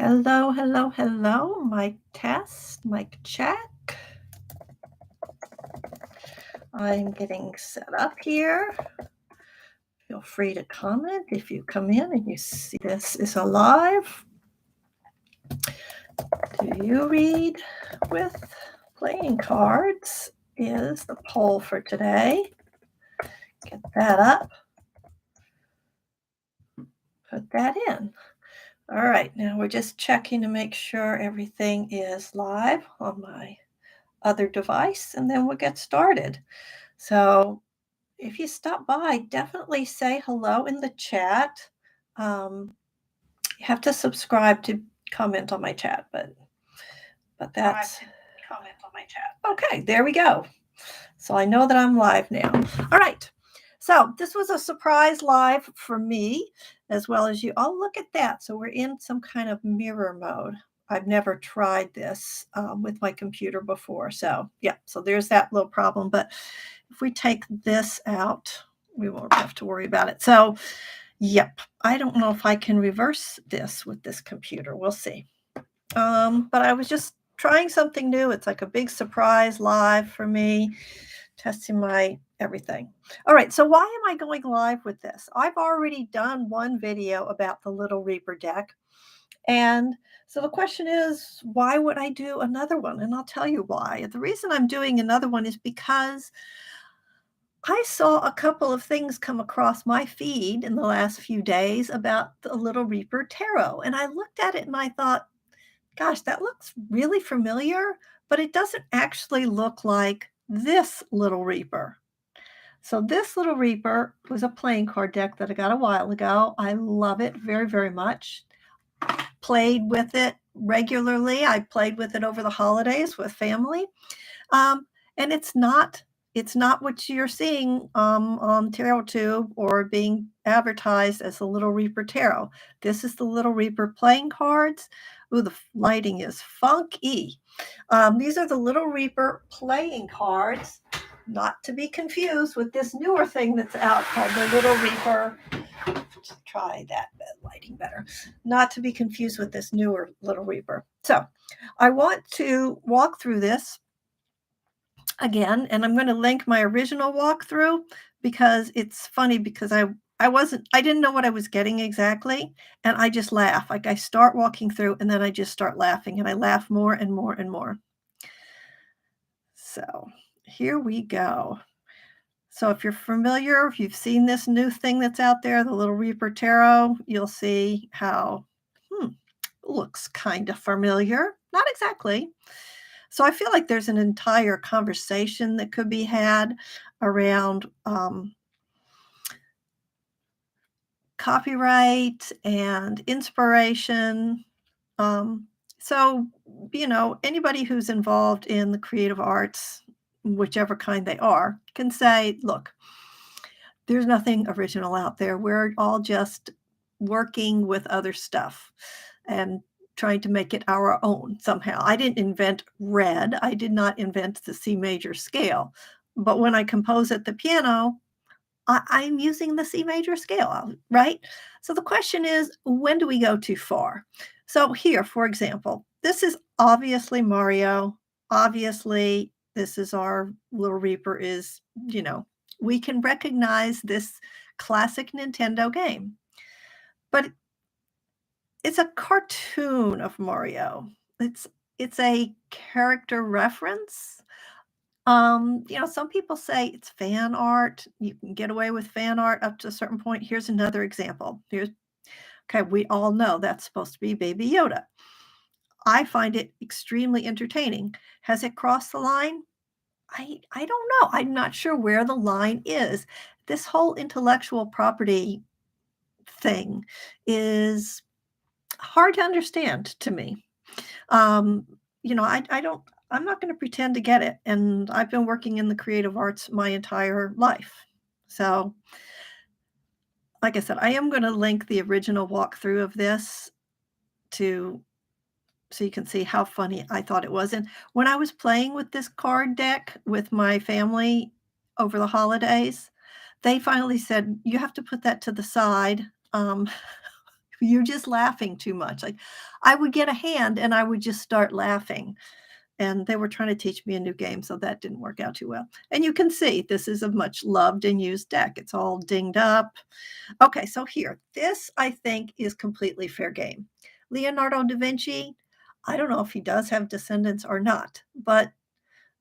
Hello, hello, hello. Mic test, mic check. I'm getting set up here. Feel free to comment if you come in and you see this is alive. Do you read with playing cards? Is the poll for today. Get that up. Put that in. All right, now we're just checking to make sure everything is live on my other device, and then we'll get started. So if you stop by, definitely say hello in the chat. You have to subscribe to comment on my chat, but that's comment on my chat. Okay, there we go. So I know that I'm live now. All right. So this was a surprise live for me as well as you. Oh, look at that. So we're in some kind of mirror mode. I've never tried this with my computer before. So yeah, so there's that little problem. But if we take this out, we won't have to worry about it. So yep, I don't know if I can reverse this with this computer. We'll see. But I was just trying something new. It's like a big surprise live for me, testing my everything. All right, so why am I going live with this? I've already done one video about the Little Reaper deck. And so the question is, why would I do another one? And I'll tell you why. The reason I'm doing another one is because I saw a couple of things come across my feed in the last few days about the Little Reaper Tarot. And I looked at it and I thought, gosh, that looks really familiar, but it doesn't actually look like this Little Reaper. So this Little Reaper was a playing card deck that I got a while ago. I love it very, very much. Played with it regularly. I played with it over the holidays with family. And it's not what you're seeing on TarotTube or being advertised as the Little Reaper Tarot. This is the Little Reaper playing cards. Ooh, the lighting is funky. These are the Little Reaper playing cards, not to be confused with this newer thing that's out called the Little Reaper. Let's try that lighting better. Not to be confused with this newer Little Reaper. So I want to walk through this again, and I'm going to link my original walkthrough because it's funny because I didn't know what I was getting exactly, and I just laugh. Like I start walking through and then I just start laughing, and I laugh more and more and more. So here we go. So if you're familiar, if you've seen this new thing that's out there, the Little Reaper Tarot, you'll see how looks kind of familiar. Not exactly. So I feel like there's an entire conversation that could be had around copyright and inspiration. So, anybody who's involved in the creative arts, whichever kind they are, can say, look, there's nothing original out there. We're all just working with other stuff and trying to make it our own somehow. I didn't invent red. I did not invent the C major scale. But when I compose at the piano, I'm using the C major scale, right? So the question is, when do we go too far? So here, for example, this is obviously Mario. Obviously, this is our Little Reaper is, we can recognize this classic Nintendo game. But it's a cartoon of Mario. It's a character reference. Some people say it's fan art. You can get away with fan art up to a certain point. Here's another example. Okay, we all know that's supposed to be Baby Yoda. I find it extremely entertaining. Has it crossed the line? I don't know. I'm not sure where the line is. This whole intellectual property thing is hard to understand to me. I'm not going to pretend to get it. And I've been working in the creative arts my entire life. So, like I said, I am going to link the original walkthrough of this so you can see how funny I thought it was. And when I was playing with this card deck with my family over the holidays, they finally said, you have to put that to the side. You're just laughing too much. Like, I would get a hand and I would just start laughing. And they were trying to teach me a new game, so that didn't work out too well. And you can see this is a much loved and used deck. It's all dinged up. Okay, so here, this I think is completely fair game. Leonardo da Vinci, I don't know if he does have descendants or not, but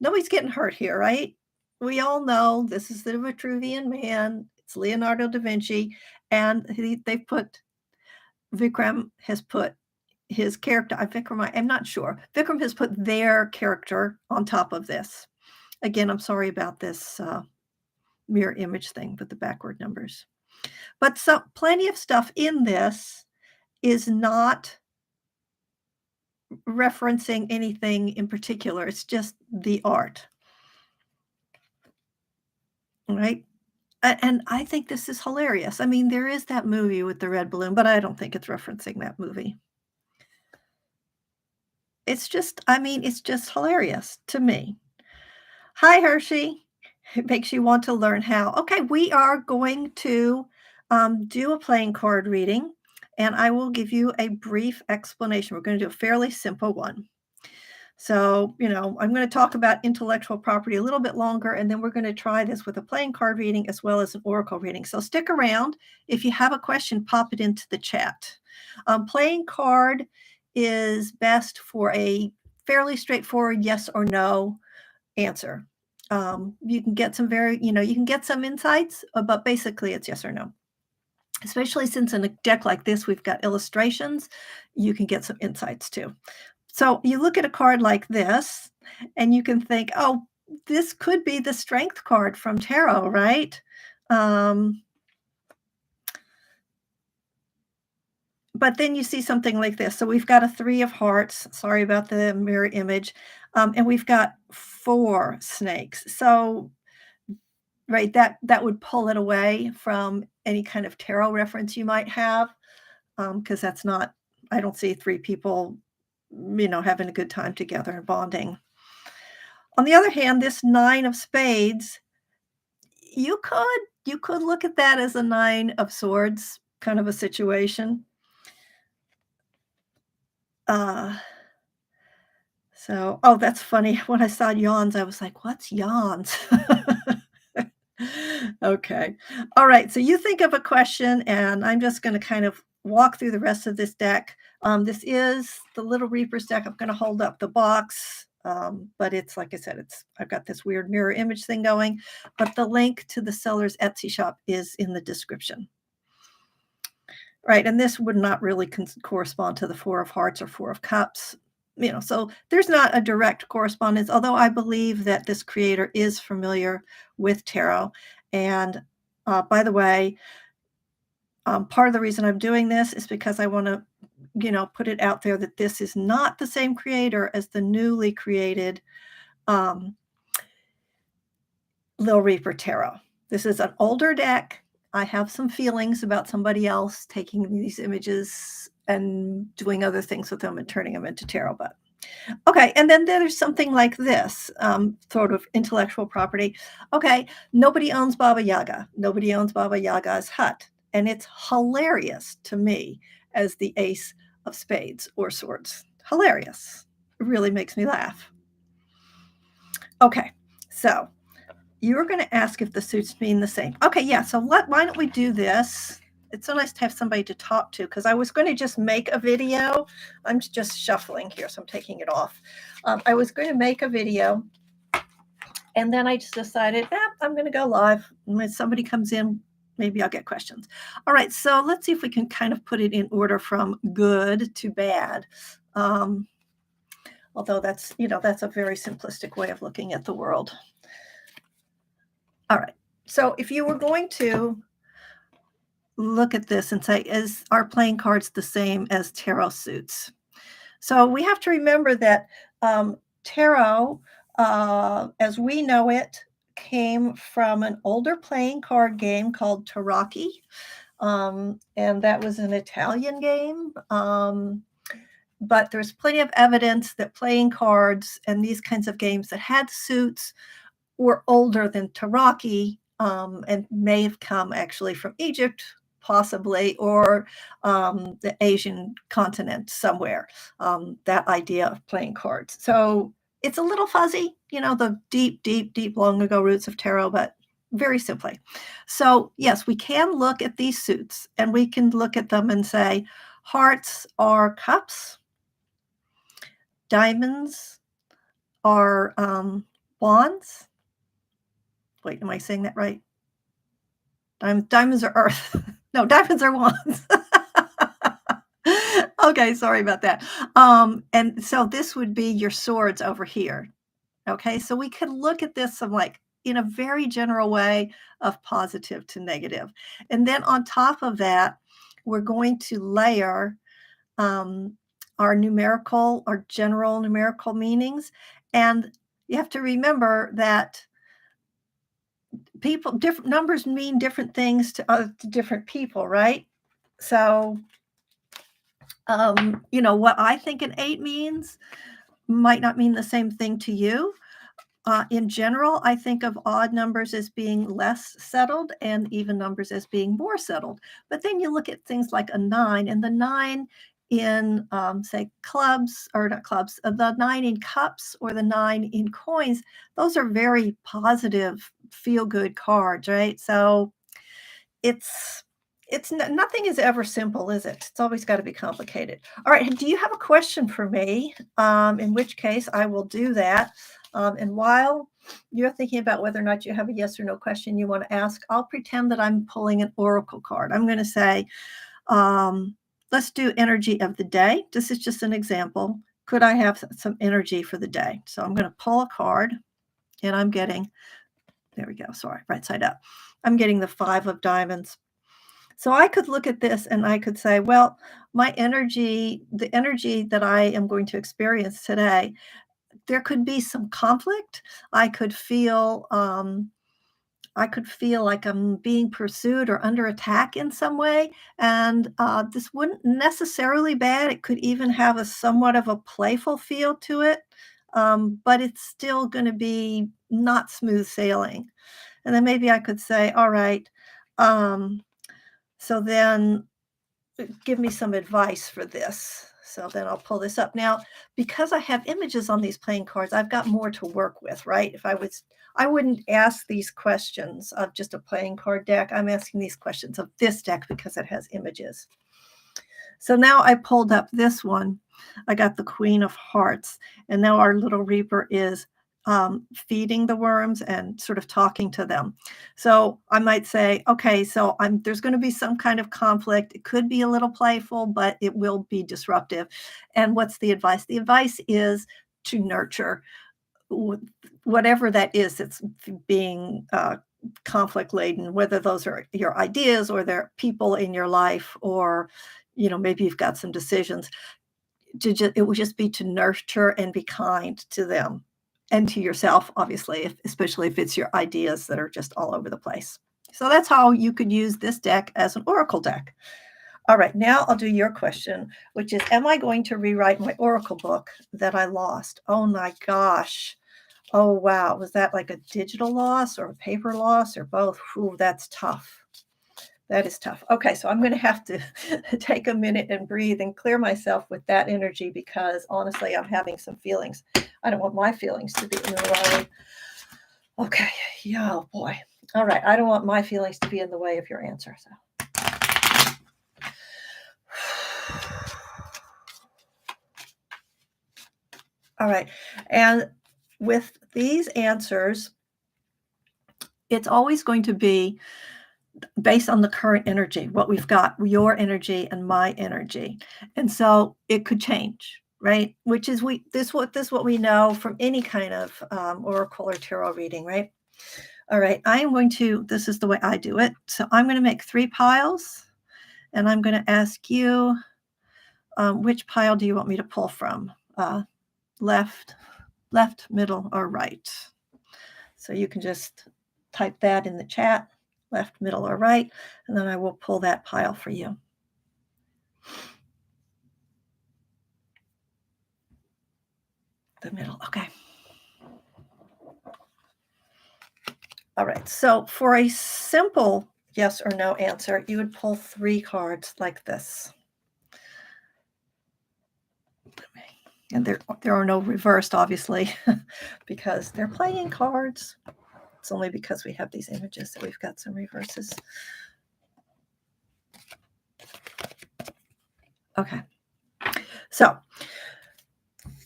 nobody's getting hurt here, right? We all know this is the Vitruvian Man. It's Leonardo da Vinci, and they put Vikram has put his character. Vikram, I'm not sure. Vikram has put their character on top of this. Again, I'm sorry about this mirror image thing with the backward numbers. But plenty of stuff in this is not referencing anything in particular. It's just the art. Right? And I think this is hilarious. I mean, there is that movie with the red balloon, but I don't think it's referencing that movie. It's just, I mean, it's just hilarious to me. Hi, Hershey. It makes you want to learn how. Okay, we are going to do a playing card reading, and I will give you a brief explanation. We're going to do a fairly simple one. So, I'm going to talk about intellectual property a little bit longer, and then we're going to try this with a playing card reading as well as an oracle reading. So stick around. If you have a question, pop it into the chat. Playing card is best for a fairly straightforward yes or no answer. You can get some you can get some insights, but basically it's yes or no. Especially since in a deck like this, we've got illustrations, you can get some insights too. So you look at a card like this, and you can think, oh, this could be the strength card from tarot, right? But then you see something like this. So we've got a 3 of hearts. Sorry about the mirror image. And we've got 4 snakes. So, right, that would pull it away from any kind of tarot reference you might have, because that's not, I don't see 3 people, having a good time together and bonding. On the other hand, this 9 of spades, you could look at that as a 9 of swords kind of a situation. Oh, that's funny. When I saw yawns, I was like, "What's yawns?" Okay. All right, so you think of a question, and I'm just gonna kind of walk through the rest of this deck. This is the Little Reapers deck. I'm gonna hold up the box, but it's like I said, I've got this weird mirror image thing going, but the link to the seller's Etsy shop is in the description. Right, and this would not really correspond to the 4 of hearts or 4 of cups, so there's not a direct correspondence, although I believe that this creator is familiar with tarot. And by the way, part of the reason I'm doing this is because I want to, put it out there that this is not the same creator as the newly created Lil Reaper Tarot. This is an older deck. I have some feelings about somebody else taking these images and doing other things with them and turning them into tarot. But okay, and then there's something like this, sort of intellectual property. Okay, nobody owns Baba Yaga. Nobody owns Baba Yaga's hut. And it's hilarious to me as the ace of spades or swords. Hilarious. It really makes me laugh. Okay, so you were going to ask if the suits mean the same. Okay, yeah, so why don't we do this? It's so nice to have somebody to talk to, because I was going to just make a video. I'm just shuffling here, so I'm taking it off. I was going to make a video, and then I just decided, I'm going to go live. When somebody comes in, maybe I'll get questions. All right, so let's see if we can kind of put it in order from good to bad. Although that's a very simplistic way of looking at the world. All right, so if you were going to look at this and say, is our playing cards the same as tarot suits? So we have to remember that tarot, as we know it, came from an older playing card game called tarocchi, and that was an Italian game. But there's plenty of evidence that playing cards and these kinds of games that had suits were older than tarocchi, and may have come actually from Egypt, possibly, or the Asian continent somewhere, that idea of playing cards. So it's a little fuzzy, the deep, deep, deep, long ago roots of tarot, but very simply. So yes, we can look at these suits and we can look at them and say, hearts are cups, diamonds are wands. Wait, am I saying that right? Diamonds are earth. No, diamonds are wands. Okay, sorry about that. And so this would be your swords over here. Okay, so we could look at this in a very general way of positive to negative. And then on top of that, we're going to layer our general numerical meanings. And you have to remember that different numbers mean different things to different people, right? So, what I think an 8 means might not mean the same thing to you. In general, I think of odd numbers as being less settled and even numbers as being more settled. But then you look at things like a 9, and the 9 in, say, clubs, or not clubs, the 9 in cups or the 9 in coins, those are very positive, feel-good cards, right? So nothing is ever simple, is it? It's always got to be complicated. All right, do you have a question for me? In which case I will do that. And while you're thinking about whether or not you have a yes or no question you want to ask, I'll pretend that I'm pulling an oracle card. I'm going to say, let's do energy of the day. This is just an example. Could I have some energy for the day? So I'm going to pull a card, and I'm getting, there we go, sorry, right side up. I'm getting the 5 of diamonds. So I could look at this and I could say, well, the energy that I am going to experience today, there could be some conflict. I could feel like I'm being pursued or under attack in some way. And this wouldn't necessarily bad. It could even have a somewhat of a playful feel to it. But it's still going to be not smooth sailing. And then maybe I could say, all right, so then give me some advice for this. So then I'll pull this up. Now, because I have images on these playing cards, I've got more to work with, right? I wouldn't ask these questions of just a playing card deck. I'm asking these questions of this deck because it has images. So now I pulled up this one. I got the Queen of Hearts, and now our little Reaper is feeding the worms and sort of talking to them. So I might say, okay, so there's going to be some kind of conflict. It could be a little playful, but it will be disruptive. And what's the advice? The advice is to nurture whatever that is that's being conflict laden, whether those are your ideas or they're people in your life, or maybe you've got some decisions. It would just be to nurture and be kind to them and to yourself, obviously, especially if it's your ideas that are just all over the place. So that's how you could use this deck as an oracle deck. All right, now I'll do your question, which is, am I going to rewrite my oracle book that I lost? Oh my gosh. Oh, wow. Was that like a digital loss or a paper loss or both? Ooh, that's tough. That is tough. Okay, so I'm going to have to take a minute and breathe and clear myself with that energy, because honestly, I'm having some feelings. I don't want my feelings to be in the way. Okay, yeah, oh boy. All right, I don't want my feelings to be in the way of your answer. So. All right, and with these answers, it's always going to be based on the current energy, what we've got, your energy and my energy. And so it could change, right? Which is what we know from any kind of oracle or tarot reading, right? All right, this is the way I do it. So I'm going to make 3 piles, and I'm going to ask you, which pile do you want me to pull from? Left, middle, or right? So you can just type that in the chat, left, middle, or right, and then I will pull that pile for you. The middle, okay. All right, so for a simple yes or no answer, you would pull 3 cards like this. And there are no reversed, obviously, because they're playing cards. It's only because we have these images that we've got some reverses. Okay. So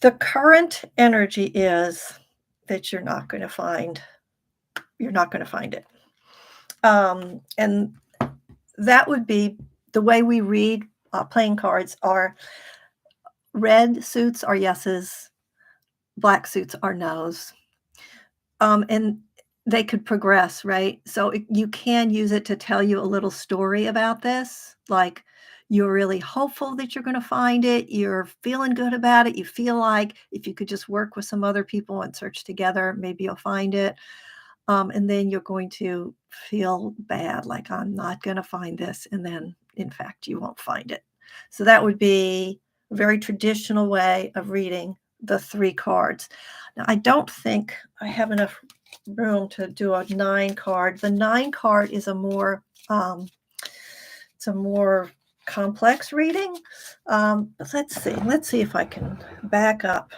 the current energy is that you're not going to find it. And that would be the way we read playing cards are red suits are yeses, black suits are nos. And they could progress, right? So you can use it to tell you a little story about this. Like you're really hopeful that you're going to find it. You're feeling good about it. You feel like if you could just work with some other people and search together, maybe you'll find it. And then you're going to feel bad, like I'm not going to find this. And then, in fact, you won't find it. So that would be a very traditional way of reading the 3 cards. Now, I don't think I have enough room to do a 9 card. The 9 card is a more complex reading. But let's see if I can back up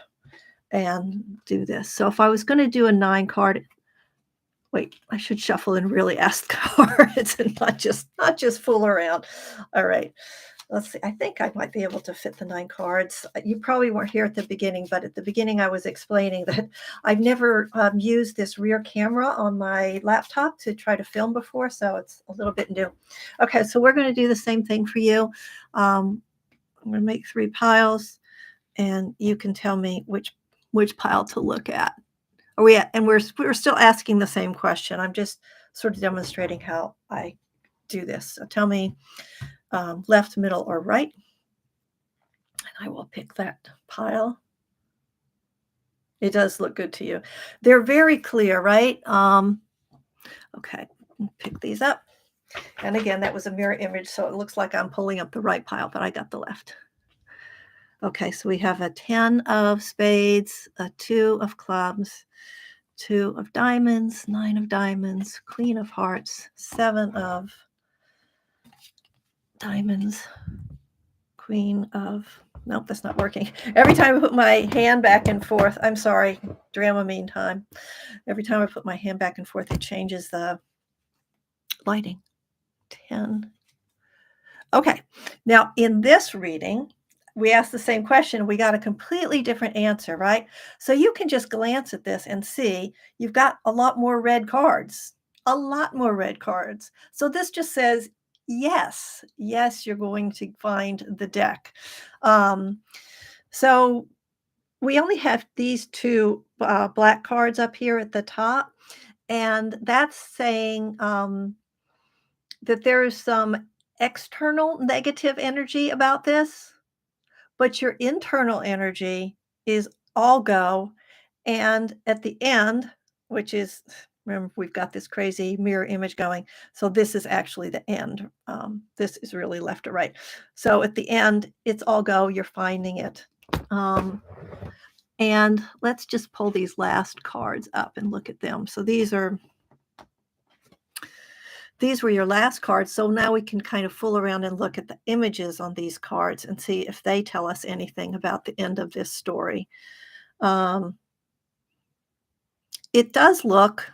and do this. So if I was going to do a 9 card, wait, I should shuffle and really ask cards and not just fool around. All right. Let's see. I think I might be able to fit the 9 cards. You probably weren't here at the beginning, but at the beginning I was explaining that I've never used this rear camera on my laptop to try to film before, so it's a little bit new. Okay, so we're going to do the same thing for you. I'm going to make 3 piles, and you can tell me which pile to look at. And we're still asking the same question. I'm just sort of demonstrating how I do this. So tell me left, middle, or right. And I will pick that pile. It does look good to you. They're very clear, right? Okay, pick these up. And again, that was a mirror image, so it looks like I'm pulling up the right pile, but I got the left. Okay, so we have a 10 of spades, a 2 of clubs, 2 of diamonds, 9 of diamonds, queen of hearts, 7 of diamonds, queen of, nope, that's not working. Every time I put my hand back and forth, I'm sorry, Dramamine time. Every time I put my hand back and forth, it changes the lighting. 10. Okay, now in this reading, we asked the same question. We got a completely different answer, right? So you can just glance at this and see you've got a lot more red cards, a lot more red cards. So this just says, yes, you're going to find the deck. So we only have these 2 black cards up here at the top, and that's saying that there is some external negative energy about this, but your internal energy is all go. And at the end, which is, remember, we've got this crazy mirror image going. So this is actually the end. This is really left to right. So at the end, it's all go. You're finding it. And let's just pull these last cards up and look at them. So these were your last cards. So now we can kind of fool around and look at the images on these cards and see if they tell us anything about the end of this story. It does look,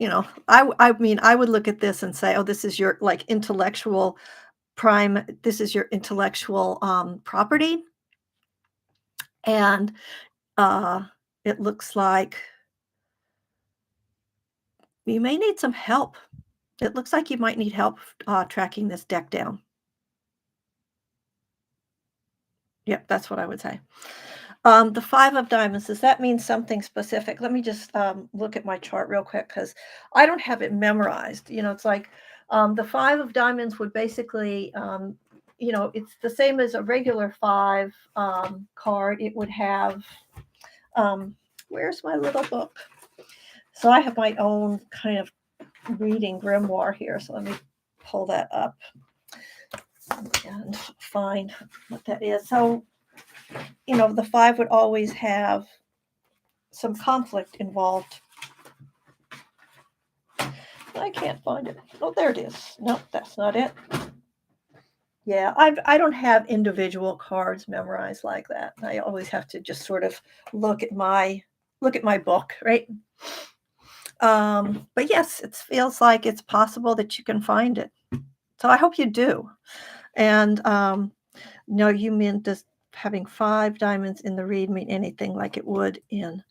I mean, I would look at this and say, oh, this is your like intellectual prime. This is your intellectual property. And it looks like you may need some help. It looks like you might need help tracking this deck down. Yep, that's what I would say. The 5 of diamonds, does that mean something specific? Let me just look at my chart real quick because I don't have it memorized. It's like the 5 of diamonds would basically, it's the same as a regular 5 card. It would have, where's my little book? So I have my own kind of reading grimoire here. So let me pull that up and find what that is. So, the 5 would always have some conflict involved. I can't find it. Oh, there it is. Nope, that's not it. Yeah, I don't have individual cards memorized like that. I always have to just sort of look at my book, right? But yes, it feels like it's possible that you can find it. So I hope you do. And no, you meant just having 5 diamonds in the read mean anything like it would in.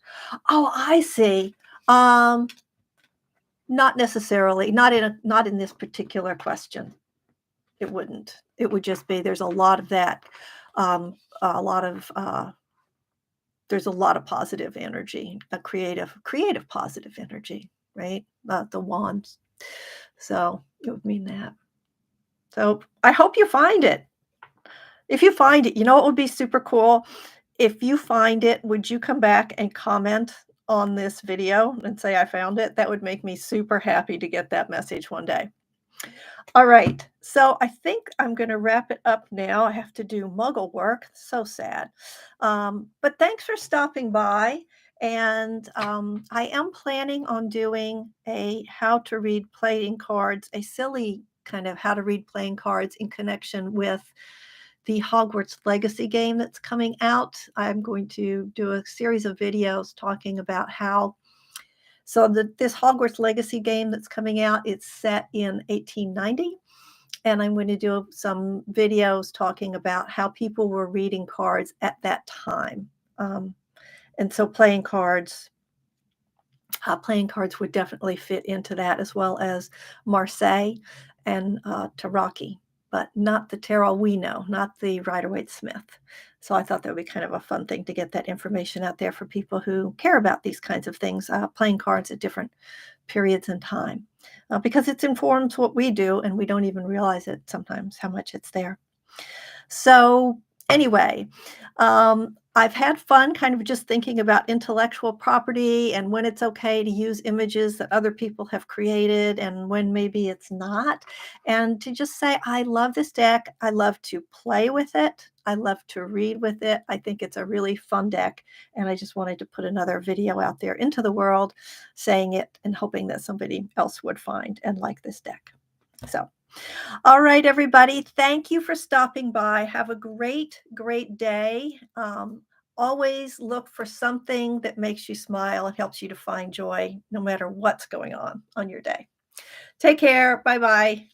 Oh, I see. Um, Not necessarily. Not in this particular question. It wouldn't. It would just be there's a lot of that. A lot of there's a lot of positive energy, a creative positive energy, right? The wands. So it would mean that. So I hope you find it. If you find it, you know what would be super cool? If you find it, would you come back and comment on this video and say I found it? That would make me super happy to get that message one day. All right. So I think I'm going to wrap it up now. I have to do muggle work. So sad. But thanks for stopping by. And I am planning on doing a how to read playing cards, a silly kind of how to read playing cards in connection with the Hogwarts Legacy game that's coming out. I'm going to do a series of videos talking about how this Hogwarts Legacy game that's coming out, it's set in 1890, and I'm going to do some videos talking about how people were reading cards at that time. And so playing cards would definitely fit into that, as well as Marseille and Taraki, but not the tarot we know, not the Rider-Waite-Smith. So I thought that would be kind of a fun thing to get that information out there for people who care about these kinds of things, playing cards at different periods in time, because it informs what we do, and we don't even realize it sometimes how much it's there. So anyway, I've had fun kind of just thinking about intellectual property and when it's okay to use images that other people have created and when maybe it's not. And to just say, I love this deck. I love to play with it. I love to read with it. I think it's a really fun deck. And I just wanted to put another video out there into the world saying it and hoping that somebody else would find and like this deck. So all right, everybody. Thank you for stopping by. Have a great, great day. Always look for something that makes you smile and helps you to find joy, no matter what's going on your day. Take care. Bye bye.